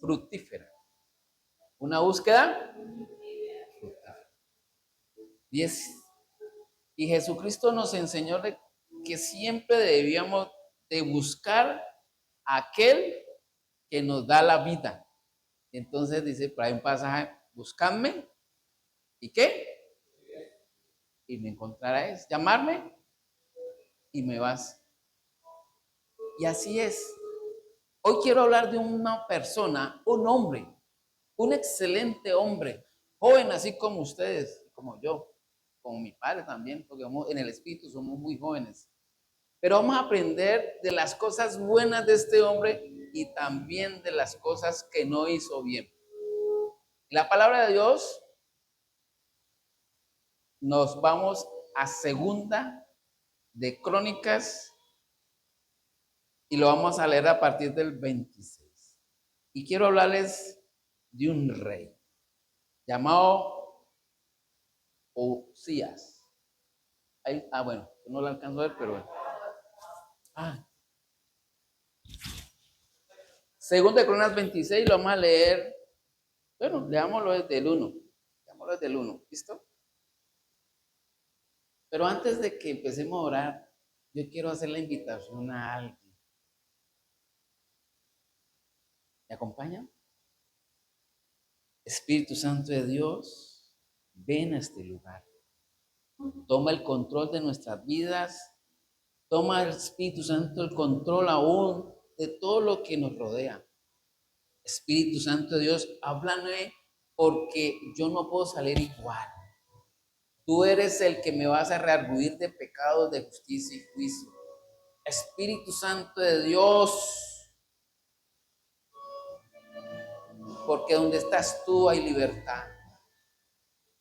fructífera. Una búsqueda fructífera. Y Jesucristo nos enseñó que siempre debíamos de buscar a aquel que nos da la vida. Entonces dice por ahí un pasaje, buscadme, ¿y qué? Y me encontrarás. Llamarme y me vas. Y así es. Hoy quiero hablar de una persona, un hombre, un excelente hombre, joven así como ustedes, como yo, como mi padre también, porque en el espíritu somos muy jóvenes. Pero vamos a aprender de las cosas buenas de este hombre y también de las cosas que no hizo bien. La palabra de Dios, nos vamos a Segunda de Crónicas y lo vamos a leer a partir del 26. Y quiero hablarles de un rey llamado Uzías. Bueno, no lo alcanzo a ver, pero bueno. Segunda de Crónicas 26, lo vamos a leer. Bueno, leámoslo desde el 1. Leámoslo desde el 1, ¿listo? Pero antes de que empecemos a orar, yo quiero hacer la invitación a alguien. ¿Me acompañan? Espíritu Santo de Dios, ven a este lugar. Toma el control de nuestras vidas. Toma el Espíritu Santo el control aún de todo lo que nos rodea. Espíritu Santo de Dios, háblame porque yo no puedo salir igual. Tú eres el que me vas a rearguir de pecados, de justicia y juicio. Espíritu Santo de Dios, porque donde estás tú hay libertad.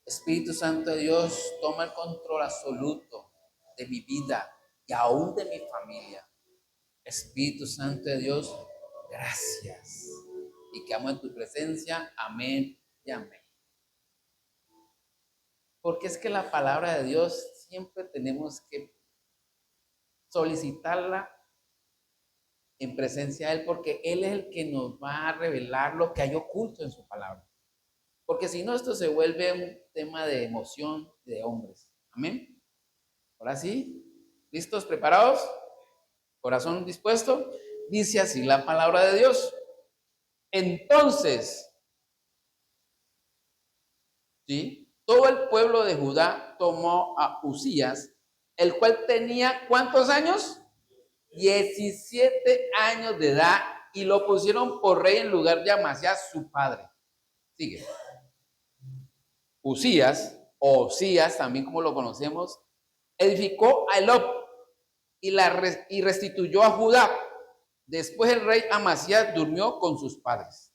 Espíritu Santo de Dios, toma el control absoluto de mi vida y aún de mi familia. Espíritu Santo de Dios, gracias. Y quedamos en tu presencia. Amén y amén. Porque es que la palabra de Dios siempre tenemos que solicitarla en presencia de Él, porque Él es el que nos va a revelar lo que hay oculto en su palabra. Porque si no, esto se vuelve un tema de emoción de hombres. Amén. Ahora sí, ¿listos? ¿Preparados? ¿Corazón dispuesto? Dice así la palabra de Dios. Entonces, ¿sí? Todo el pueblo de Judá tomó a Uzías, el cual tenía ¿cuántos años? 17 años de edad, y lo pusieron por rey en lugar de Amasías, su padre. Sigue. Uzías, o Osías, también como lo conocemos, edificó a Elot y restituyó a Judá. Después el rey Amasías durmió con sus padres.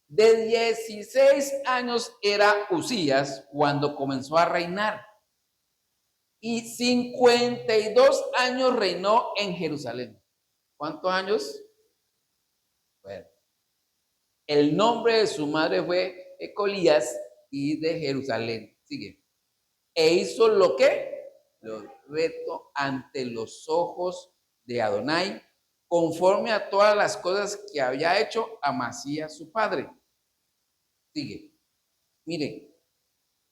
De 16 años era Uzías cuando comenzó a reinar, y 52 años reinó en Jerusalén. ¿Cuántos años? Bueno, el nombre de su madre fue Ecolías y de Jerusalén. Sigue. E hizo lo recto ante los ojos de Adonai, conforme a todas las cosas que había hecho Amasías su padre. Sigue. Miren,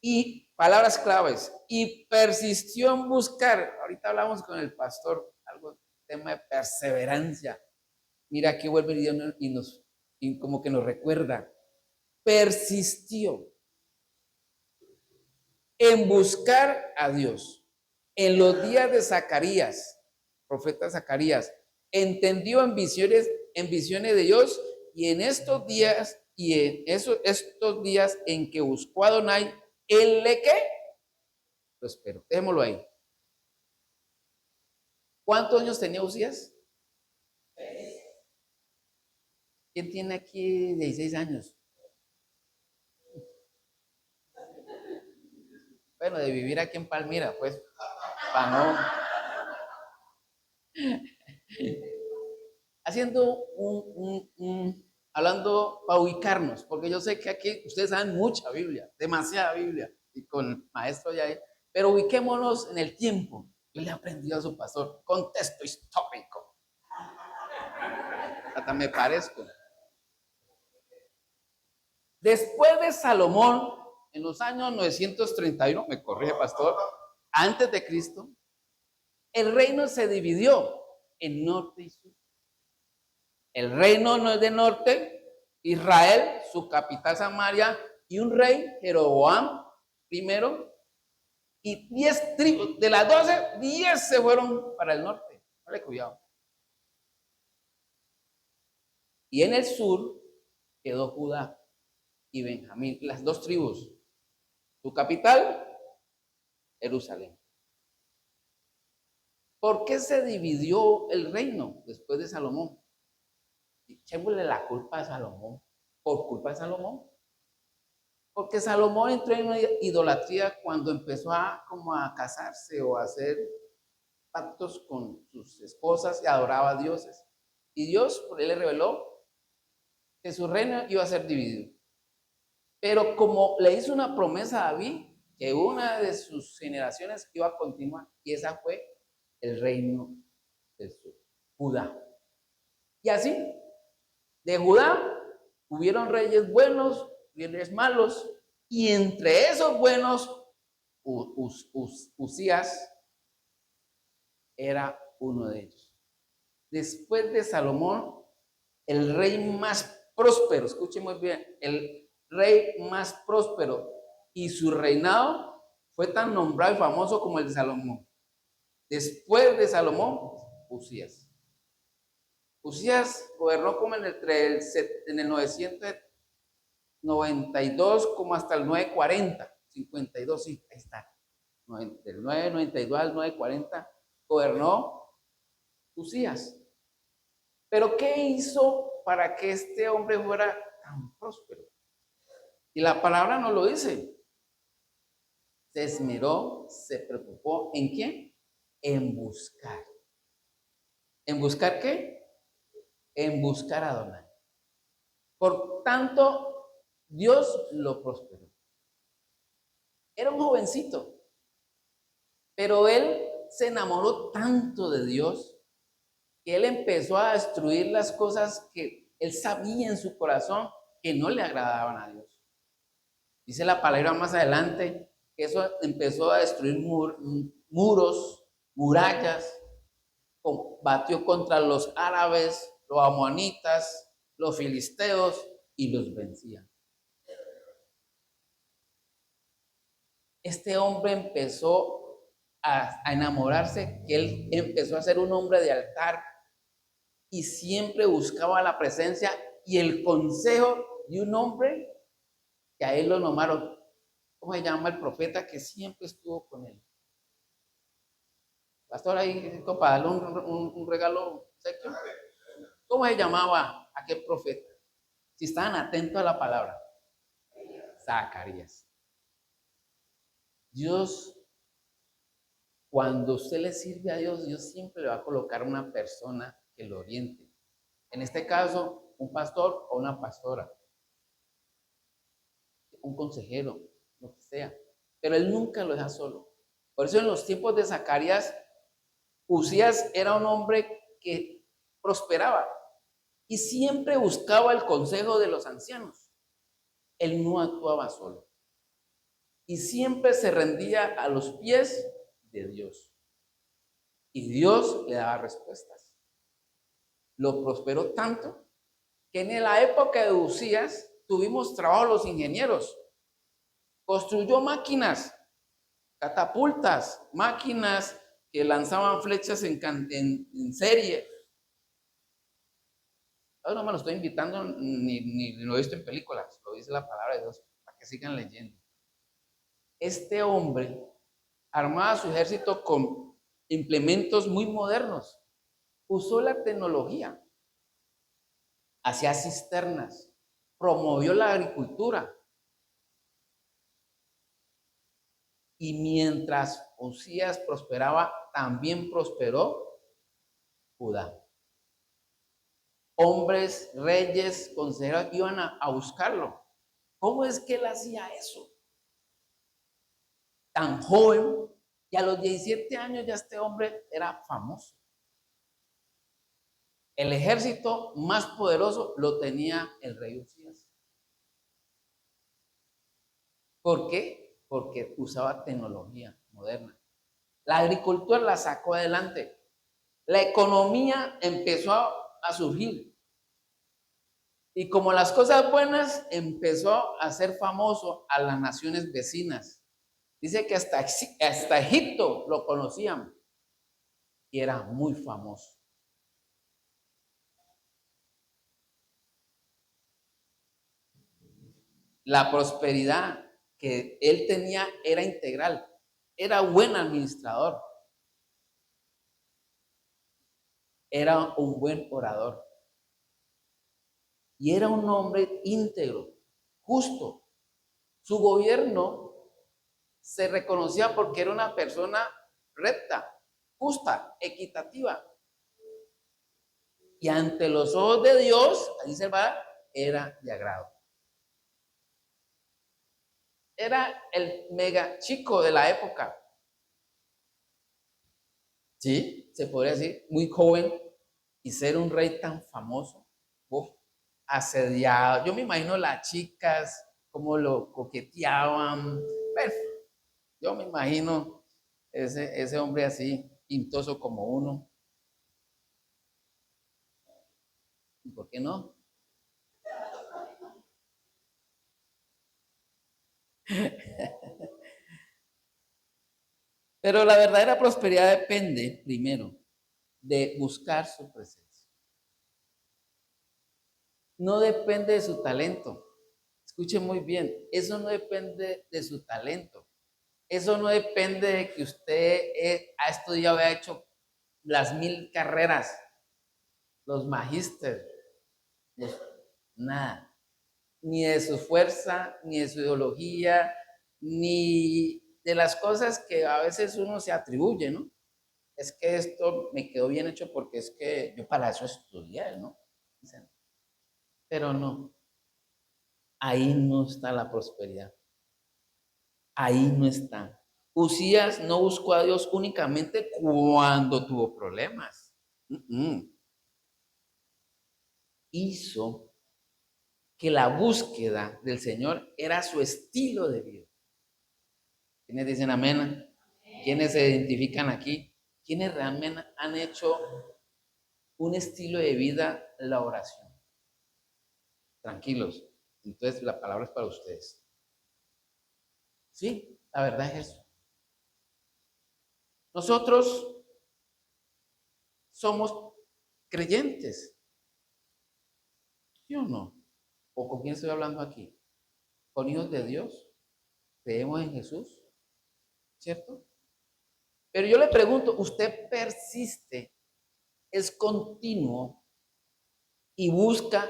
y palabras claves, y persistió en buscar. Ahorita hablamos con el pastor, algo, tema de perseverancia. Mira, aquí vuelve Dios y como que nos recuerda. Persistió en buscar a Dios. En los días de Zacarías, profeta Zacarías, entendió en visiones de Dios, y en estos días, estos días en que buscó a Adonai, él le ¿qué? Lo esperó. Dejémoslo ahí. ¿Cuántos años tenía Uzías? ¿Quién tiene aquí 16 años? Bueno, de vivir aquí en Palmira, pues, para no. Haciendo hablando para ubicarnos, porque yo sé que aquí ustedes saben mucha Biblia, demasiada Biblia, y con el maestro ya hay, pero ubiquémonos en el tiempo. Yo le he aprendido a su pastor, contexto histórico. Hasta me parezco. Después de Salomón, en los años 931, me corrige pastor, antes de Cristo, el reino se dividió en norte y sur. El reino no es de norte, Israel, su capital Samaria, y un rey, Jeroboam primero, y 10 tribus, de las 12, 10 se fueron para el norte. Dale cuidado. Y en el sur quedó Judá y Benjamín, las 2 tribus. Su capital, Jerusalén. ¿Por qué se dividió el reino después de Salomón? Echémosle la culpa a Salomón. ¿Por culpa de Salomón? Porque Salomón entró en una idolatría cuando empezó como a casarse o a hacer pactos con sus esposas y adoraba a dioses. Y Dios por él le reveló que su reino iba a ser dividido. Pero como le hizo una promesa a David, que una de sus generaciones iba a continuar, y esa fue el reino del sur, Judá. Y así, de Judá hubieron reyes buenos, reyes malos, y entre esos buenos, Usías era uno de ellos. Después de Salomón, el rey más próspero, escuchen muy bien, el rey más próspero, y su reinado fue tan nombrado y famoso como el de Salomón. Después de Salomón, Usías. Usías gobernó como en el 992 como hasta el 940, 52, sí, ahí está. Del 992 al 940 gobernó Usías. Pero ¿qué hizo para que este hombre fuera tan próspero? Y la palabra no lo dice. Se esmeró, se preocupó, ¿en quién? En buscar. ¿En buscar qué? En buscar a Adonai. Por tanto, Dios lo prosperó. Era un jovencito, pero él se enamoró tanto de Dios que él empezó a destruir las cosas que él sabía en su corazón que no le agradaban a Dios. Dice la palabra más adelante que eso empezó a destruir muros, murallas, combatió contra los árabes, los amonitas, los filisteos y los vencía. Este hombre empezó a enamorarse, que él empezó a ser un hombre de altar y siempre buscaba la presencia y el consejo de un hombre que a él lo nombraron. ¿Cómo se llama el profeta que siempre estuvo con él? Pastor, ahí para darle un regalo seco. ¿Cómo se llamaba aquel profeta? Si estaban atentos a la palabra. Zacarías. Dios, cuando usted le sirve a Dios, Dios siempre le va a colocar una persona que lo oriente. En este caso, un pastor o una pastora. Un consejero, lo que sea. Pero él nunca lo deja solo. Por eso en los tiempos de Zacarías, Usías era un hombre que prosperaba y siempre buscaba el consejo de los ancianos. Él no actuaba solo y siempre se rendía a los pies de Dios. Y Dios le daba respuestas. Lo prosperó tanto que en la época de Usías tuvimos trabajo los ingenieros. Construyó máquinas, catapultas, máquinas que lanzaban flechas en serie. Yo no me lo estoy invitando ni lo he visto en películas, lo dice la palabra de Dios, para que sigan leyendo. Este hombre armaba su ejército con implementos muy modernos. Usó la tecnología, hacía cisternas, promovió la agricultura. Y mientras Usías prosperaba, también prosperó Judá. Hombres, reyes, consejeros iban a buscarlo. ¿Cómo es que él hacía eso? Tan joven, y a los 17 años ya este hombre era famoso. El ejército más poderoso lo tenía el rey Usías. ¿Por qué? Porque usaba tecnología moderna. La agricultura la sacó adelante. La economía empezó a surgir. Y como las cosas buenas, empezó a ser famoso a las naciones vecinas. Dice que hasta Egipto lo conocían y era muy famoso. La prosperidad que él tenía era integral. Era buen administrador. Era un buen orador. Y era un hombre íntegro, justo. Su gobierno se reconocía porque era una persona recta, justa, equitativa. Y ante los ojos de Dios, ahí se va, era de agrado. Era el mega chico de la época. Sí, se podría decir, muy joven y ser un rey tan famoso, uf, asediado. Yo me imagino las chicas, cómo lo coqueteaban. Bueno, yo me imagino ese hombre así, pintoso como uno. ¿Y por qué no? Pero la verdadera prosperidad depende, primero, de buscar su presencia. No depende de su talento. Escuchen muy bien, eso no depende de su talento. Eso no depende de que usted ha estudiado, ha hecho las 1000 carreras, los magísteres, nada. Ni de su fuerza, ni de su ideología, ni de las cosas que a veces uno se atribuye, ¿no? Es que esto me quedó bien hecho porque es que yo para eso estudié, ¿no? Pero no, ahí no está la prosperidad. Ahí no está. Usías no buscó a Dios únicamente cuando tuvo problemas. Hizo que la búsqueda del Señor era su estilo de vida. ¿Quiénes dicen amén? ¿Quiénes se identifican aquí? ¿Quiénes realmente han hecho un estilo de vida la oración? Tranquilos. Entonces la palabra es para ustedes. Sí, la verdad es eso. Nosotros somos creyentes, ¿sí o no? ¿O con quién estoy hablando aquí? ¿Con hijos de Dios? ¿Creemos en Jesús? ¿Cierto? Pero yo le pregunto, ¿usted persiste, es continuo y busca,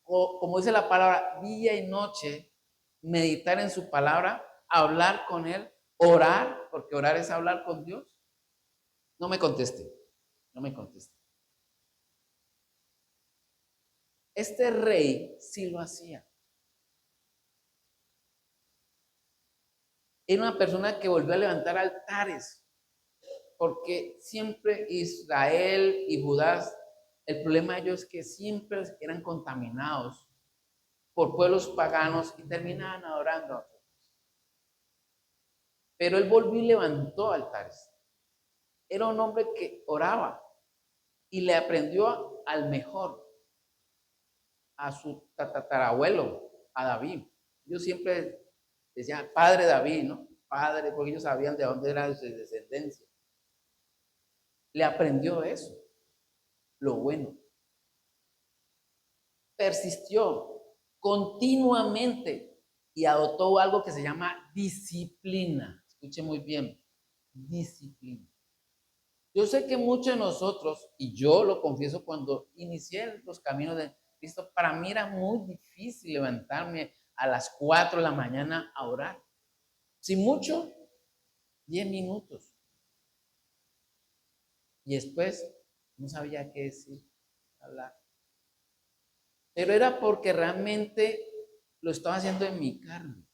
como dice la palabra, día y noche, meditar en su palabra, hablar con Él, orar, porque orar es hablar con Dios? No me conteste, no me conteste. Este rey sí lo hacía. Era una persona que volvió a levantar altares, porque siempre Israel y Judá, el problema de ellos es que siempre eran contaminados por pueblos paganos y terminaban adorando a otros. Pero él volvió y levantó altares. Era un hombre que oraba y le aprendió al mejor, a su tatarabuelo, a David. Yo siempre decía, padre David, ¿no? Padre, porque ellos sabían de dónde era su descendencia. Le aprendió eso, lo bueno. Persistió continuamente y adoptó algo que se llama disciplina. Escuche muy bien, disciplina. Yo sé que muchos de nosotros, y yo lo confieso cuando inicié los caminos de Cristo, para mí era muy difícil levantarme a las 4 de la mañana a orar. Si mucho, 10 minutos. Y después no sabía qué decir, hablar. Pero era porque realmente lo estaba haciendo en mi carne.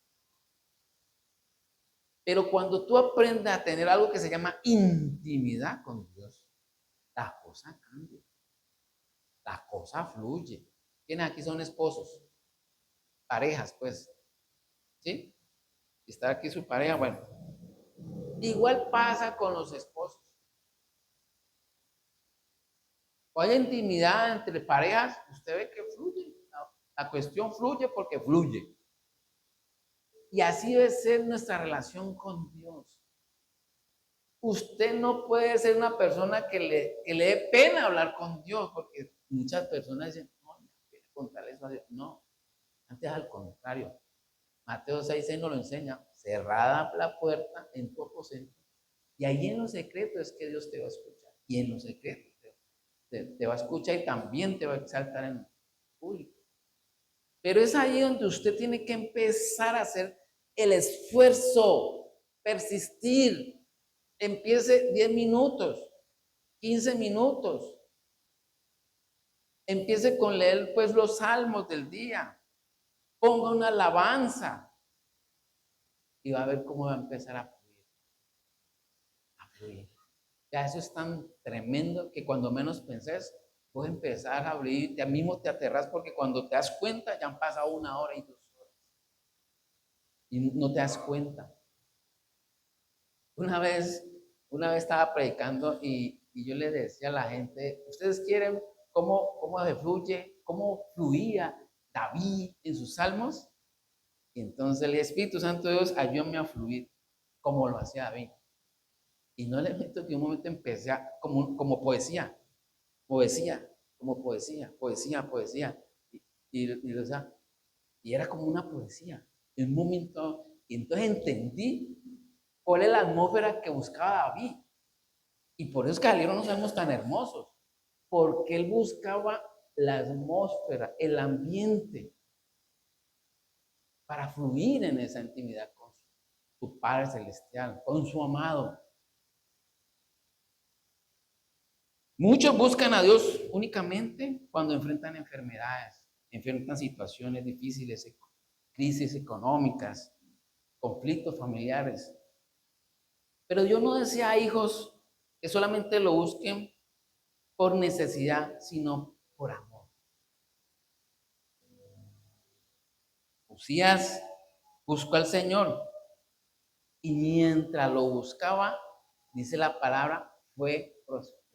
Pero cuando tú aprendes a tener algo que se llama intimidad con Dios, la cosa cambia, la cosa fluye. ¿Quiénes aquí son esposos? Parejas, pues, ¿sí? Está aquí su pareja, bueno. Igual pasa con los esposos. O hay intimidad entre parejas, usted ve que fluye. La cuestión fluye porque fluye. Y así debe ser nuestra relación con Dios. Usted no puede ser una persona que le dé pena hablar con Dios, porque muchas personas dicen, no, no quiero contarle eso a Dios. No, antes al contrario. Mateo 6 nos lo enseña, cerrada la puerta en tu aposento, y ahí en lo secreto es que Dios te va a escuchar, y en lo secreto te va a escuchar y también te va a exaltar en el público. Pero es ahí donde usted tiene que empezar a hacer el esfuerzo, persistir. Empiece 10 minutos, 15 minutos. Empiece con leer pues los salmos del día. Ponga una alabanza y va a ver cómo va a empezar a fluir. A fluir. Ya eso es tan tremendo que cuando menos pensés, puedes empezar a abrir, ya mismo te aterras porque cuando te das cuenta ya han pasado 1 hora y 2 horas. Y no te das cuenta. Una vez estaba predicando y yo le decía a la gente, ¿ustedes quieren cómo se fluye, cómo fluía David en sus salmos? Y entonces el Espíritu Santo de Dios ayúdame a fluir como lo hacía David. Y no les meto que un momento empecé como poesía, como poesía. Y era como una poesía. En un momento, y entonces entendí cuál es la atmósfera que buscaba David. Y por eso es que salieron los salmos tan hermosos, porque él buscaba la atmósfera, el ambiente, para fluir en esa intimidad con su Padre Celestial, con su amado. Muchos buscan a Dios únicamente cuando enfrentan enfermedades, enfrentan situaciones difíciles, crisis económicas, conflictos familiares. Pero Dios no desea hijos que solamente lo busquen por necesidad, sino por amor. Usías buscó al Señor y mientras lo buscaba, dice la palabra, fue prosperado.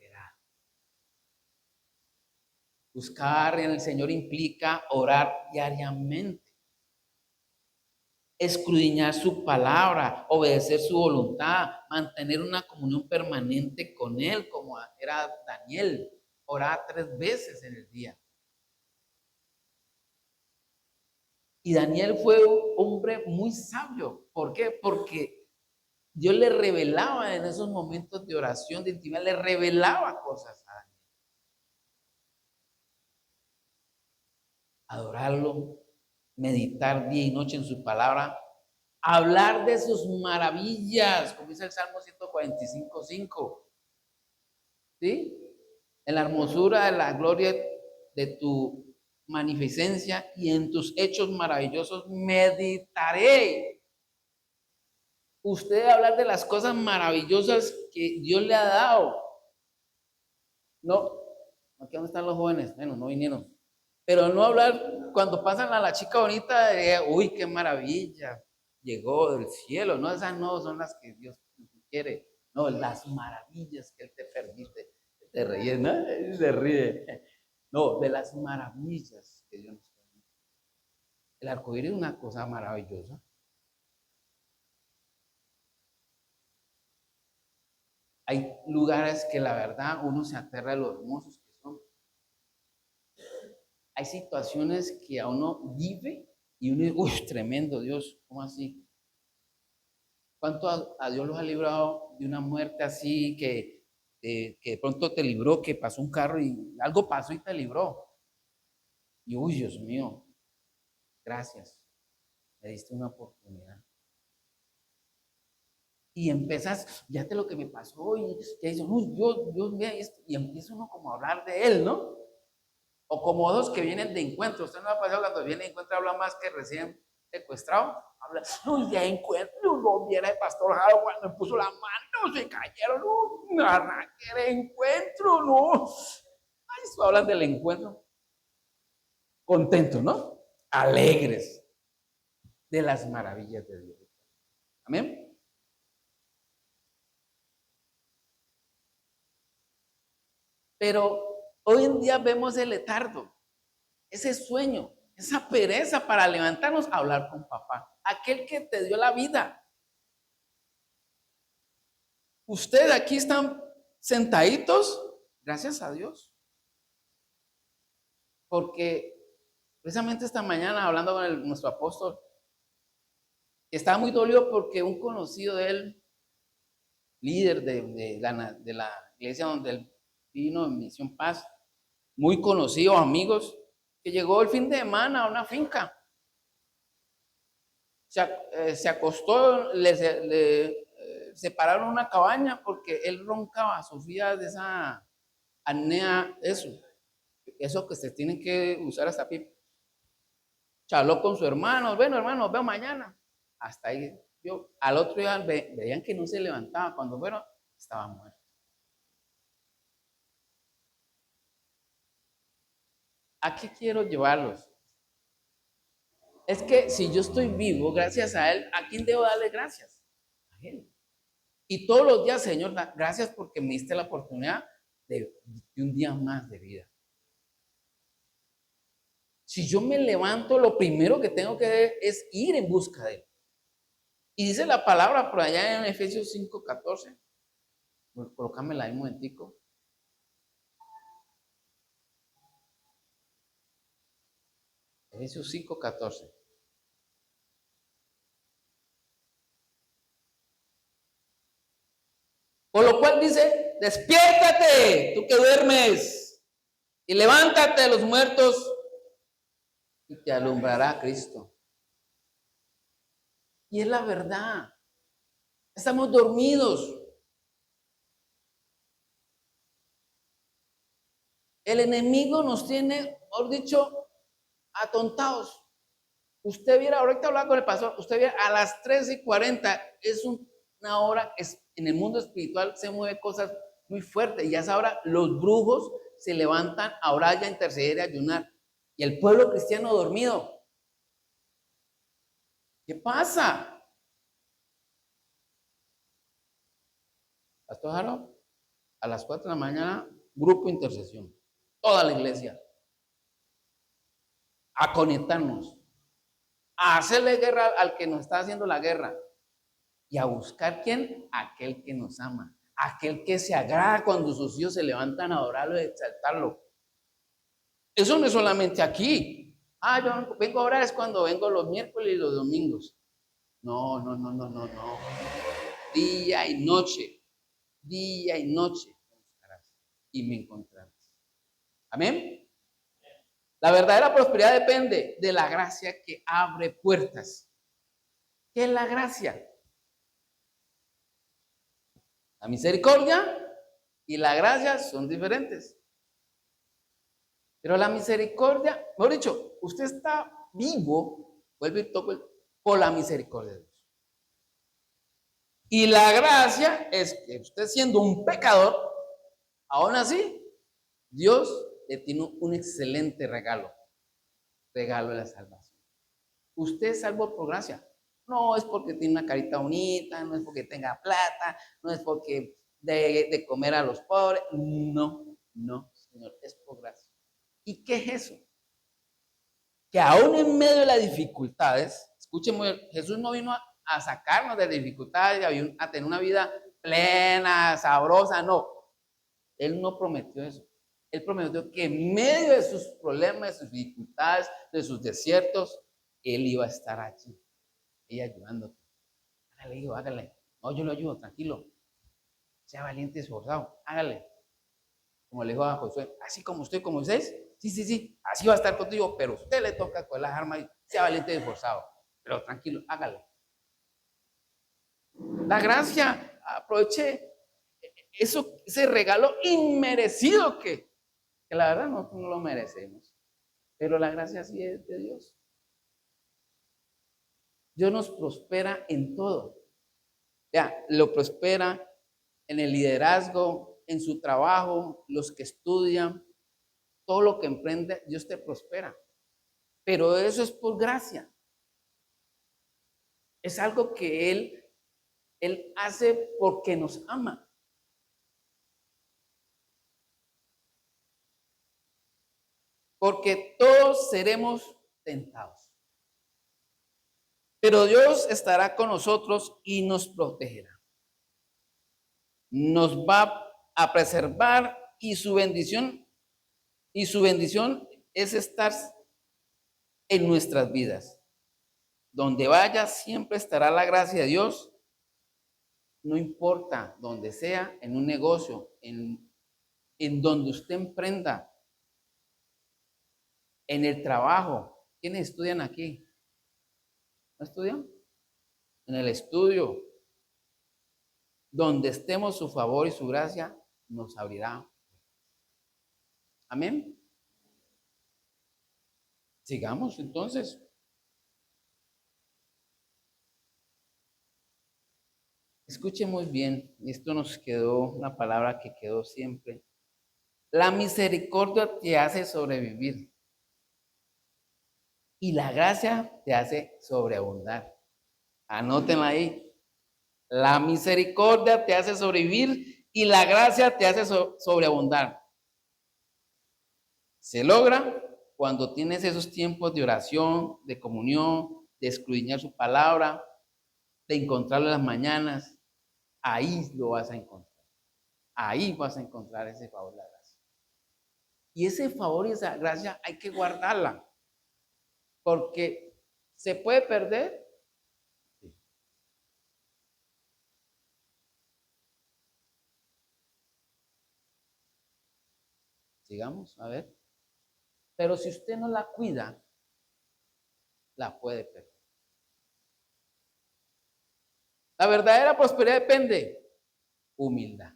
Buscar en el Señor implica orar diariamente, escudriñar su palabra, obedecer su voluntad, mantener una comunión permanente con Él, como era Daniel, orar 3 veces en el día. Y Daniel fue un hombre muy sabio. ¿Por qué? Porque Dios le revelaba en esos momentos de oración, de intimidad, le revelaba cosas a Daniel. Adorarlo, meditar día y noche en su palabra, hablar de sus maravillas, como dice el Salmo 145:5. ¿Sí? En la hermosura de la gloria de tu magnificencia y en tus hechos maravillosos meditaré. Usted debe hablar de las cosas maravillosas que Dios le ha dado. No, aquí dónde están los jóvenes, bueno, no vinieron. Pero no hablar cuando pasan a la chica bonita de, uy, qué maravilla, llegó del cielo. No, esas no son las que Dios quiere. No, las maravillas que Él te permite. Te ríes, ¿no? Se ríe. No, de las maravillas que Dios nos permite. El arcoíris es una cosa maravillosa. Hay lugares que la verdad uno se aterra de lo hermosos que son. Hay situaciones que a uno vive y uno dice, uy, tremendo Dios, ¿cómo así? ¿Cuánto a Dios los ha librado de una muerte así que de pronto te libró, que pasó un carro y algo pasó y te libró? Y uy, Dios mío, gracias, me diste una oportunidad. Y empezas, fíjate lo que me pasó, y ya dices, uy, Dios, mira esto, y empieza uno como a hablar de Él, ¿no? O como dos que vienen de encuentro. Usted no ha pasado cuando viene de encuentro, habla más que recién secuestrado. Habla, uy, de encuentro, no viera el pastor Jaro cuando me puso la mano, se cayeron, no, arranque de encuentro, no. Ay, eso hablan del encuentro. Contentos, ¿no? Alegres de las maravillas de Dios. Amén. Pero hoy en día vemos el letargo, ese sueño, esa pereza para levantarnos a hablar con papá, aquel que te dio la vida. Ustedes aquí están sentaditos, gracias a Dios. Porque precisamente esta mañana, hablando con nuestro apóstol, estaba muy dolido porque un conocido de él, líder de la iglesia donde él vino en Misión Paz, muy conocido, amigos, que llegó el fin de semana a una finca. Se acostó, le separaron una cabaña porque él roncaba, sufría de esa apnea, eso que se tienen que usar hasta pipa. Charló con su hermano, bueno hermano, nos veo mañana. Hasta ahí, al otro día veían que no se levantaba, cuando bueno, estaba muerto. ¿A qué quiero llevarlos? Es que si yo estoy vivo, gracias a Él, ¿a quién debo darle gracias? A Él. Y todos los días, Señor, gracias porque me diste la oportunidad de un día más de vida. Si yo me levanto, lo primero que tengo que hacer es ir en busca de Él. Y dice la palabra por allá en Efesios 5:14. Colócamela ahí un momentico. Efesios 5:14. Por lo cual dice, despiértate, tú que duermes, y levántate de los muertos, y te alumbrará Cristo. Y es la verdad. Estamos dormidos. El enemigo nos tiene, por dicho, atontados. Usted viera, ahorita hablaba con el pastor, usted viera a las 3:40, es una hora, en el mundo espiritual se mueven cosas muy fuertes. Y a esa hora los brujos se levantan a orar y a interceder y a ayunar. Y el pueblo cristiano dormido. ¿Qué pasa? Pastor Jaro, a las 4 de la mañana, grupo de intercesión. Toda la iglesia. A conectarnos. A hacerle guerra al que nos está haciendo la guerra. Y a buscar ¿quién? Aquel que nos ama. Aquel que se agrada cuando sus hijos se levantan a adorarlo y a exaltarlo. Eso no es solamente aquí. Yo vengo a orar es cuando vengo los miércoles y los domingos. No. Día y noche. Día y noche. Y me encontrarás. Amén. La verdadera prosperidad depende de la gracia que abre puertas. ¿Qué es la gracia? La misericordia y la gracia son diferentes. Pero la misericordia, mejor dicho, usted está vivo, vuelve y toco por la misericordia de Dios. Y la gracia es que usted siendo un pecador, aún así, Dios le tiene un excelente regalo de la salvación. Usted es salvo por gracia. No es porque tiene una carita bonita, no es porque tenga plata, no es porque de comer a los pobres. No, Señor, es por gracia. ¿Y qué es eso? Que aún en medio de las dificultades, escuchen muy bien, Jesús no vino a sacarnos de dificultades, a tener una vida plena, sabrosa, no. Él no prometió eso. Él prometió que en medio de sus problemas, de sus dificultades, de sus desiertos, Él iba a estar allí y ayudándote. Hágale, hijo, hágale. No, yo lo ayudo, tranquilo. Sea valiente y esforzado, hágale. Como le dijo a Josué, así como usted, como Moisés, sí, así va a estar contigo, pero a usted le toca con las armas y sea valiente y esforzado. Pero tranquilo, hágale. La gracia, aproveche ese regalo inmerecido que la verdad no lo merecemos. Pero la gracia sí es de Dios. Dios nos prospera en todo. Ya, lo prospera en el liderazgo, en su trabajo, los que estudian, todo lo que emprende, Dios te prospera. Pero eso es por gracia. Es algo que Él Él hace porque nos ama. Porque todos seremos tentados. Pero Dios estará con nosotros y nos protegerá. Nos va a preservar y su bendición es estar en nuestras vidas. Donde vaya siempre estará la gracia de Dios. No importa donde sea, en un negocio, en donde usted emprenda, en el trabajo. ¿Quiénes estudian aquí? ¿No estudian? En el estudio. Donde estemos, su favor y su gracia nos abrirá. Amén. Sigamos entonces. Escuche muy bien, esto nos quedó, una palabra que quedó siempre. La misericordia te hace sobrevivir y la gracia te hace sobreabundar. Anótenla ahí. La misericordia te hace sobrevivir y la gracia te hace sobreabundar. Se logra cuando tienes esos tiempos de oración, de comunión, de escudriñar su palabra, de encontrarlo en las mañanas. Ahí lo vas a encontrar. Ahí vas a encontrar ese favor, la gracia. Y ese favor y esa gracia hay que guardarla. Porque se puede perder. Sí. Sigamos, a ver. Pero si usted no la cuida, la puede perder. La verdadera prosperidad depende humildad.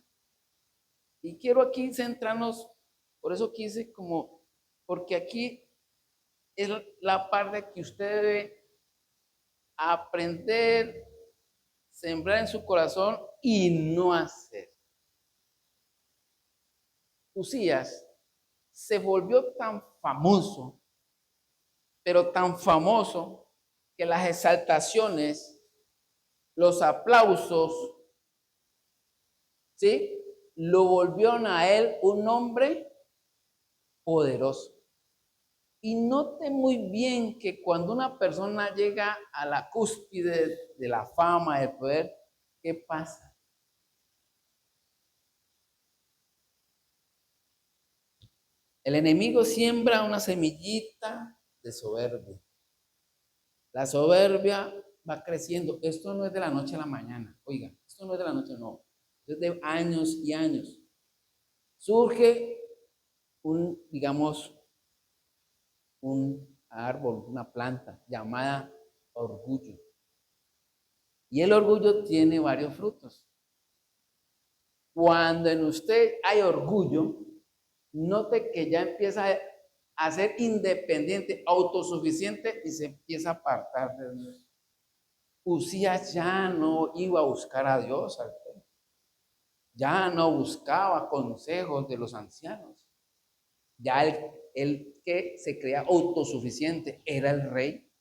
Y quiero aquí centrarnos, por eso quise porque aquí es la parte que usted debe aprender, sembrar en su corazón y no hacer. Usías se volvió tan famoso, pero tan famoso, que las exaltaciones, los aplausos, ¿sí? Lo volvieron a él un hombre poderoso. Y note muy bien que cuando una persona llega a la cúspide de la fama, del poder, ¿qué pasa? El enemigo siembra una semillita de soberbia. La soberbia va creciendo. Esto no es de la noche a la mañana. Oiga, esto no es de la noche, no. Es de años y años. Surge digamos, un árbol, una planta llamada orgullo. Y el orgullo tiene varios frutos. Cuando en usted hay orgullo, note que ya empieza a ser independiente, autosuficiente y se empieza a apartar de Dios. Usías ya no iba a buscar a Dios al templo. Ya no buscaba consejos de los ancianos. Ya el que se creía autosuficiente era el rey,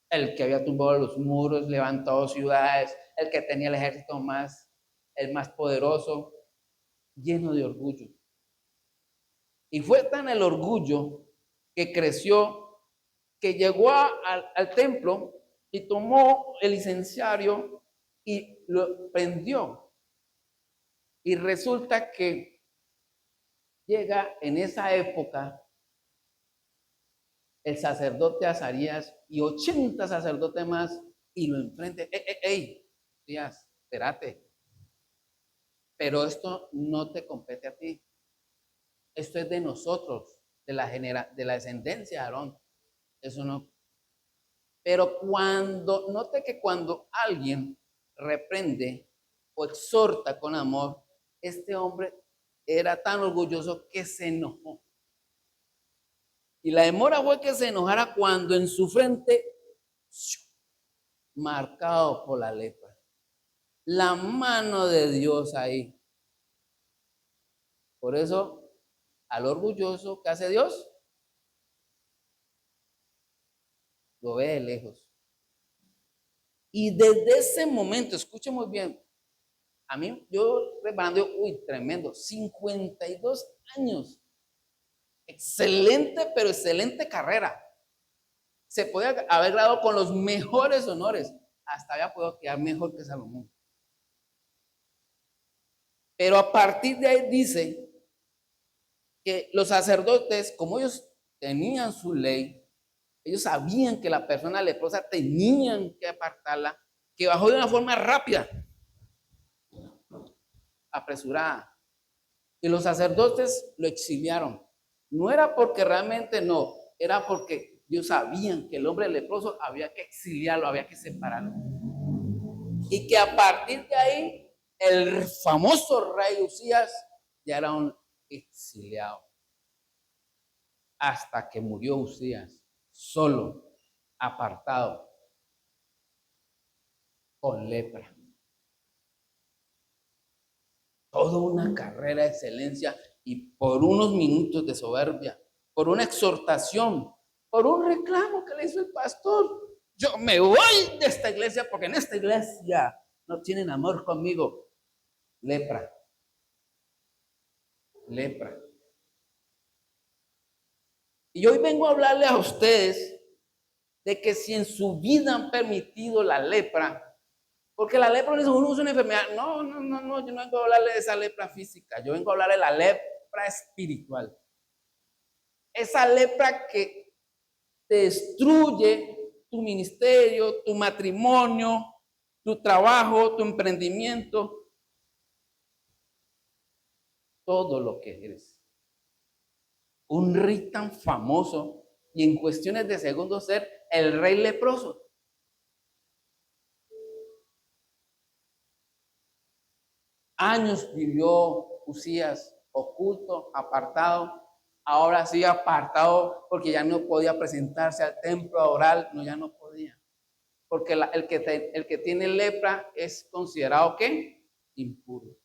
el que había tumbado los muros, levantado ciudades, el que tenía el ejército el más poderoso, lleno de orgullo. Y fue tan el orgullo que creció, que llegó al templo y tomó el incensario y lo prendió. Y resulta que llega en esa época el sacerdote Azarías y 80 sacerdotes más y lo enfrente. ¡Ey! Díaz, espérate. Pero esto no te compete a ti. Esto es de nosotros, de la descendencia de Aarón. Eso no. Pero note que cuando alguien reprende o exhorta con amor, este hombre era tan orgulloso que se enojó. Y la demora fue que se enojara cuando en su frente, marcado por la lepra, la mano de Dios ahí. Por eso, al orgulloso, ¿qué hace Dios? Lo ve de lejos. Y desde ese momento, escuchen muy bien, a mí, yo reparando, tremendo, 52 años. Excelente, pero excelente carrera. Se podía haber graduado con los mejores honores. Hasta había podido quedar mejor que Salomón. Pero a partir de ahí dice que los sacerdotes, como ellos tenían su ley, ellos sabían que la persona leprosa tenían que apartarla, que bajó de una forma rápida, apresurada. Y los sacerdotes lo exiliaron. No era porque realmente no, era porque ellos sabían que el hombre leproso había que exiliarlo, había que separarlo. Y que a partir de ahí, el famoso rey Usías ya era un exiliado. Hasta que murió Usías, solo, apartado, con lepra. Toda una carrera de excelencia y por unos minutos de soberbia, por una exhortación, por un reclamo que le hizo el pastor. Yo me voy de esta iglesia porque en esta iglesia no tienen amor conmigo. Lepra. Lepra. Y hoy vengo a hablarle a ustedes de que si en su vida han permitido la lepra, porque la lepra no es una enfermedad, no, yo no vengo a hablarle de esa lepra física, yo vengo a hablarle de la lepra espiritual. Esa lepra que te destruye tu ministerio, tu matrimonio, tu trabajo, tu emprendimiento, todo lo que eres. Un rey tan famoso y en cuestiones de segundos ser el rey leproso. Años vivió Usías oculto, apartado. Ahora sí apartado porque ya no podía presentarse al templo a orar, no, ya no podía. Porque el que tiene lepra es considerado ¿qué? Impuro.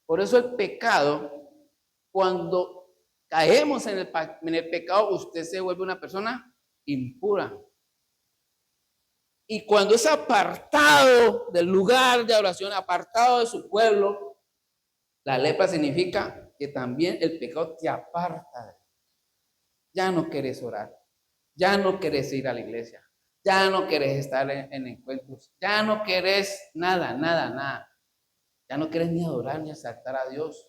Por eso el pecado, cuando caemos en el pecado, usted se vuelve una persona impura. Y cuando es apartado del lugar de oración, apartado de su pueblo, la lepra significa que también el pecado te aparta. Ya no querés orar, ya no querés ir a la iglesia, ya no querés estar en encuentros, ya no querés nada. Ya no querés ni adorar ni exaltar a Dios.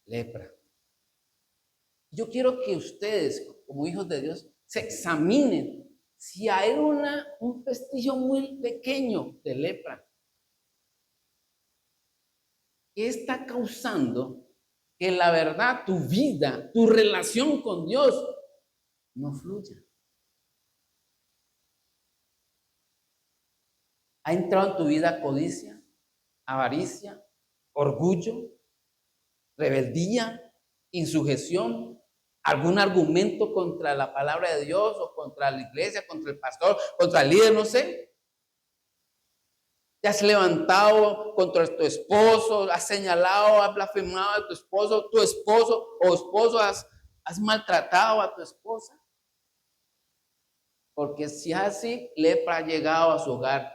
Lepra. Yo quiero que ustedes, como hijos de Dios, se examinen si hay un vestigio muy pequeño de lepra. ¿Qué está causando que la verdad, tu vida, tu relación con Dios no fluya? ¿Ha entrado en tu vida codicia, avaricia, orgullo, rebeldía, insujeción, algún argumento contra la palabra de Dios o contra la iglesia, contra el pastor, contra el líder, no sé? Te has levantado contra tu esposo, has señalado, has blasfemado a tu esposo o esposo has maltratado a tu esposa. Porque si así, lepra ha llegado a su hogar.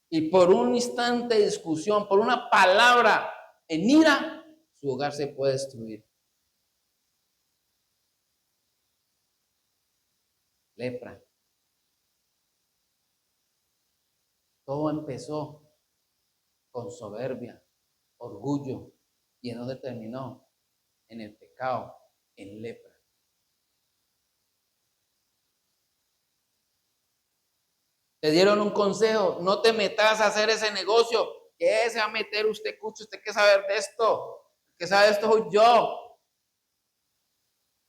Y por un instante de discusión, por una palabra en ira, su hogar se puede destruir. Lepra. Todo empezó con soberbia, orgullo, y en donde terminó, en el pecado, en lepra. Te dieron un consejo, no te metas a hacer ese negocio. ¿Qué se va a meter usted, cucho? ¿Usted qué sabe de esto? ¿Qué sabe de esto soy yo?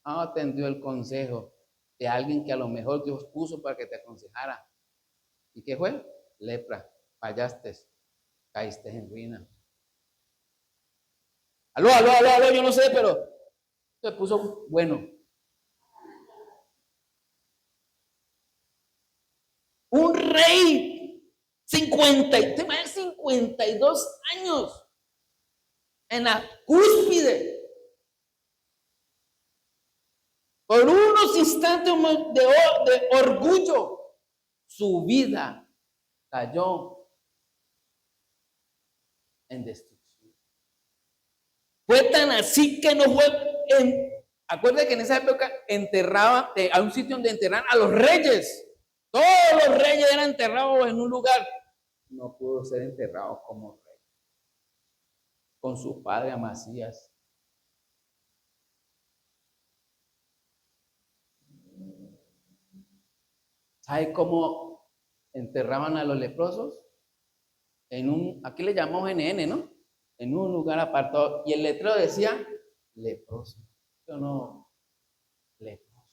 No atendió el consejo de alguien que a lo mejor Dios puso para que te aconsejara. ¿Y qué fue? Lepra, fallaste, caíste en ruina. Aló, yo no sé, pero se puso bueno. Un rey, 52 años, en la cúspide, por unos instante de orgullo, su vida cayó en destrucción. Fue tan así que no fue acuérdate que en esa época enterraban, a un sitio donde enterraban a los reyes. Todos los reyes eran enterrados en un lugar. No pudo ser enterrado como rey. Con su padre Amasías. ¿Sabe cómo enterraban a los leprosos? Aquí le llamamos NN, ¿no? En un lugar apartado. Y el letrero decía leproso. Yo no, leproso.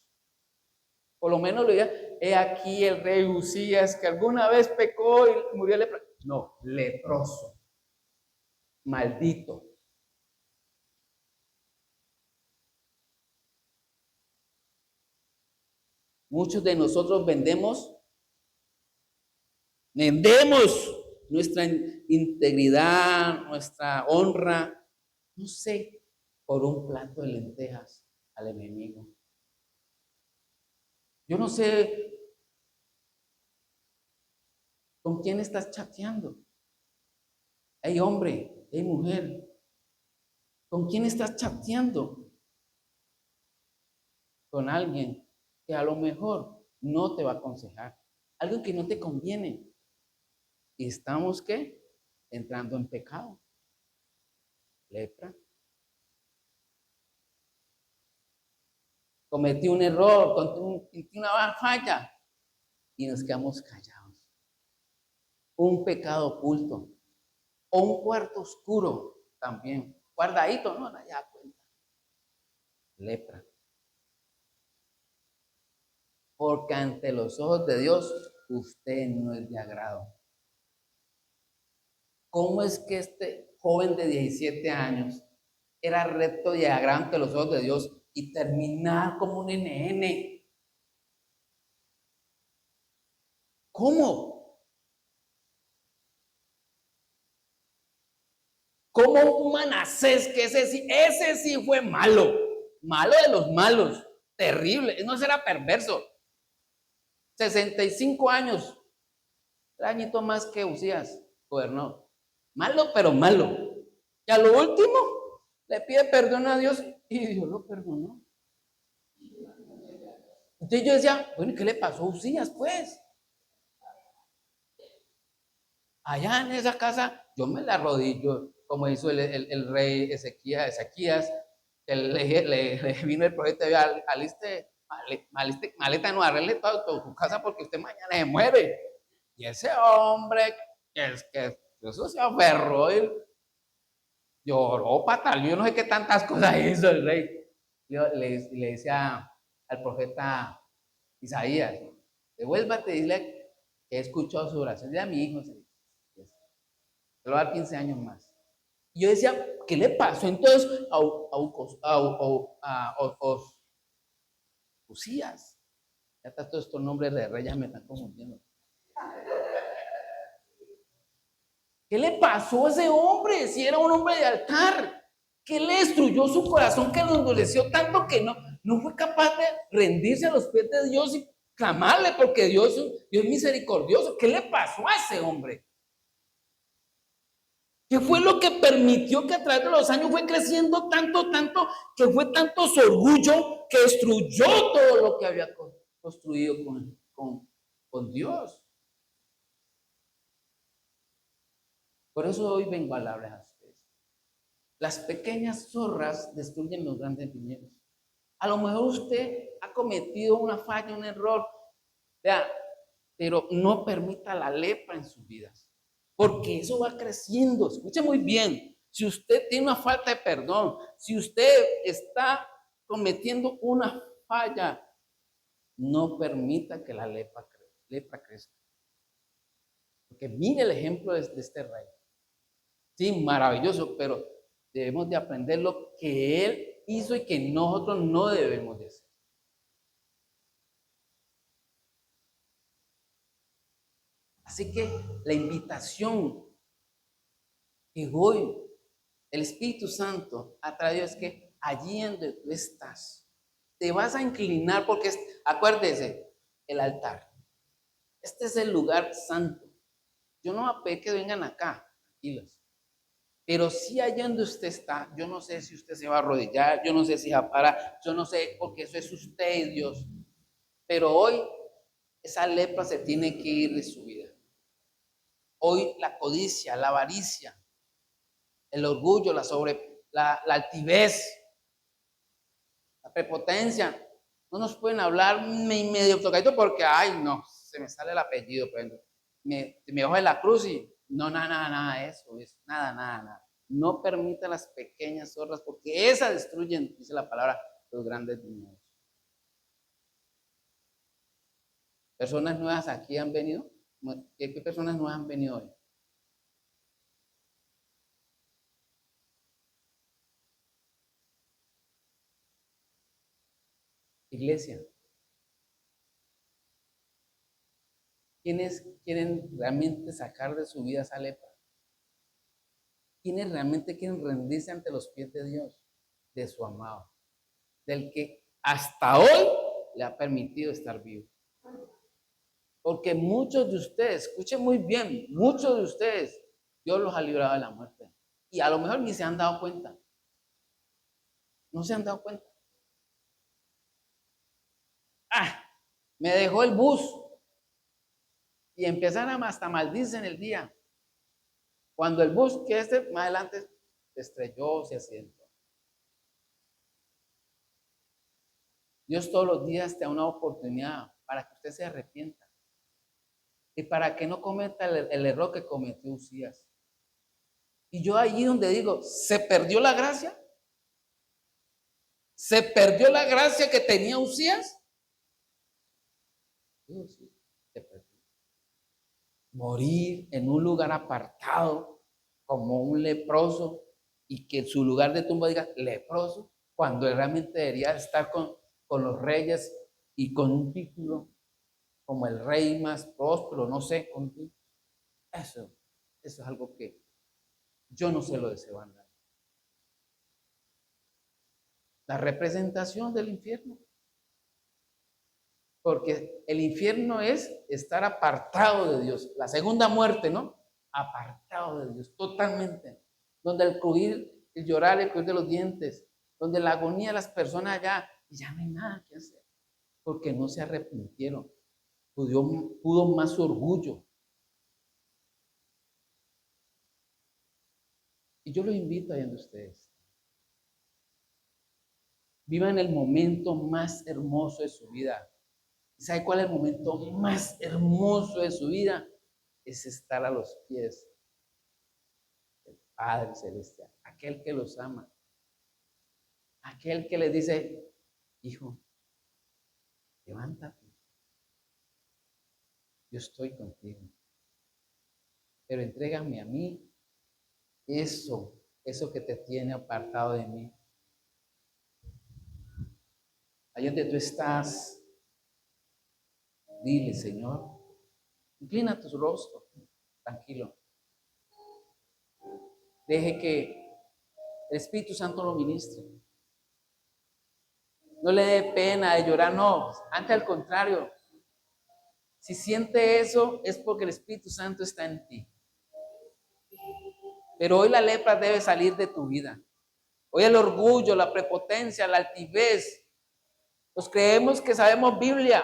Por lo menos le decía, he aquí el rey Usías que alguna vez pecó y murió leproso. No, leproso. Maldito. Muchos de nosotros vendemos nuestra integridad, nuestra honra, no sé, por un plato de lentejas al enemigo. Yo no sé con quién estás chateando. Hey hombre, hey mujer, ¿con quién estás chateando? Con alguien que a lo mejor no te va a aconsejar, algo que no te conviene. Y estamos, ¿qué? Entrando en pecado. Lepra. Cometí un error, cometí una falla y nos quedamos callados. Un pecado oculto o un cuarto oscuro también, guardadito, no, ya cuenta. Lepra. Porque ante los ojos de Dios usted no es de agrado. ¿Cómo es que este joven de 17 años era recto y agrado ante los ojos de Dios y terminar como un NN? ¿Cómo? Como un Manasés, que ese sí fue malo, malo de los malos, terrible, no será perverso. 65 años, un añito más que Usías gobernó. Malo, pero malo. Y a lo último, le pide perdón a Dios y Dios lo perdonó. Entonces yo decía, bueno, ¿qué le pasó a Usías, pues? Allá en esa casa, yo me la arrodillo, como hizo el rey Ezequías, le vino el profeta y aliste, maleta, no, arregle toda tu casa porque usted mañana se muere. Y ese hombre, que eso se aferró y lloró, pataleó, yo no sé qué tantas cosas hizo el rey. Le decía al profeta Isaías, devuélvate y dile que he escuchado su oración. Dile a mi hijo, se le va a dar 15 años más. Y yo decía, ¿qué le pasó entonces a Usías? Ya está todos estos nombres de reyes me están confundiendo. ¿Qué le pasó a ese hombre? Si era un hombre de altar. ¿Qué le destruyó su corazón que lo endureció tanto que no fue capaz de rendirse a los pies de Dios y clamarle porque Dios es misericordioso? ¿Qué le pasó a ese hombre? ¿Qué fue lo que permitió que a través de los años fue creciendo tanto, que fue tanto su orgullo que destruyó todo lo que había construido con Dios? Por eso hoy vengo a hablarles a ustedes. Las pequeñas zorras destruyen los grandes viñedos. A lo mejor usted ha cometido una falla, un error, vea, pero no permita la lepra en sus vidas, porque eso va creciendo. Escuche muy bien, si usted tiene una falta de perdón, si usted está cometiendo una falla, no permita que la lepra crezca. Porque mire el ejemplo de este rey. Sí, maravilloso, pero debemos de aprender lo que él hizo y que nosotros no debemos de hacer. Así que la invitación que hoy el Espíritu Santo ha traído es que allí donde tú estás, te vas a inclinar porque acuérdese, el altar. Este es el lugar santo. Yo no voy a pedir que vengan acá, tranquilos. Pero si allá donde usted está, yo no sé si usted se va a arrodillar, yo no sé si va a parar, yo no sé, porque eso es usted y Dios. Pero hoy esa lepra se tiene que ir de su vida. Hoy la codicia, la avaricia, el orgullo, la altivez, la prepotencia, no nos pueden hablar medio tocadito porque, ay, no, se me sale el apellido, me bajo de la cruz y no, nada de eso, nada. No permita las pequeñas zorras porque esas destruyen, dice la palabra, los grandes viñedos. ¿Personas nuevas aquí han venido? ¿Qué personas nuevas han venido hoy? Iglesia. ¿Quiénes quieren realmente sacar de su vida esa lepra? ¿Quiénes realmente quieren rendirse ante los pies de Dios? De su amado, del que hasta hoy le ha permitido estar vivo. Porque muchos de ustedes, escuchen muy bien, muchos de ustedes, Dios los ha librado de la muerte. Y a lo mejor ni se han dado cuenta. No se han dado cuenta. Me dejó el bus. Y empiezan a hasta maldicen en el día. Cuando el bus que más adelante se estrelló, se accidentó. Dios todos los días te da una oportunidad para que usted se arrepienta. Y para que no cometa el error que cometió Usías. Y yo allí donde digo, ¿se perdió la gracia? ¿Se perdió la gracia que tenía Usías? Sí, se perdió. Morir en un lugar apartado como un leproso y que en su lugar de tumba diga leproso, cuando él realmente debería estar con los reyes y con un título como el rey más próspero, no sé, eso es algo que yo no se lo deseo a nadie. La representación del infierno. Porque el infierno es estar apartado de Dios. La segunda muerte, ¿no? Apartado de Dios, totalmente. Donde el crujir, el llorar, el crujir de los dientes, donde la agonía de las personas ya no hay nada que hacer. Porque no se arrepintieron. Pudo más su orgullo. Y yo los invito allá donde ustedes. Vivan el momento más hermoso de su vida. ¿Sabe cuál es el momento más hermoso de su vida? Es estar a los pies del Padre Celestial, aquel que los ama, aquel que les dice, hijo, levántate, yo estoy contigo, pero entrégame a mí eso que te tiene apartado de mí. Allí donde tú estás, dile, Señor, inclina tu rostro, tranquilo. Deje que el Espíritu Santo lo ministre. No le dé pena de llorar, no, antes al contrario. Si siente eso, es porque el Espíritu Santo está en ti. Pero hoy la lepra debe salir de tu vida. Hoy el orgullo, la prepotencia, la altivez. Nos creemos que sabemos Biblia.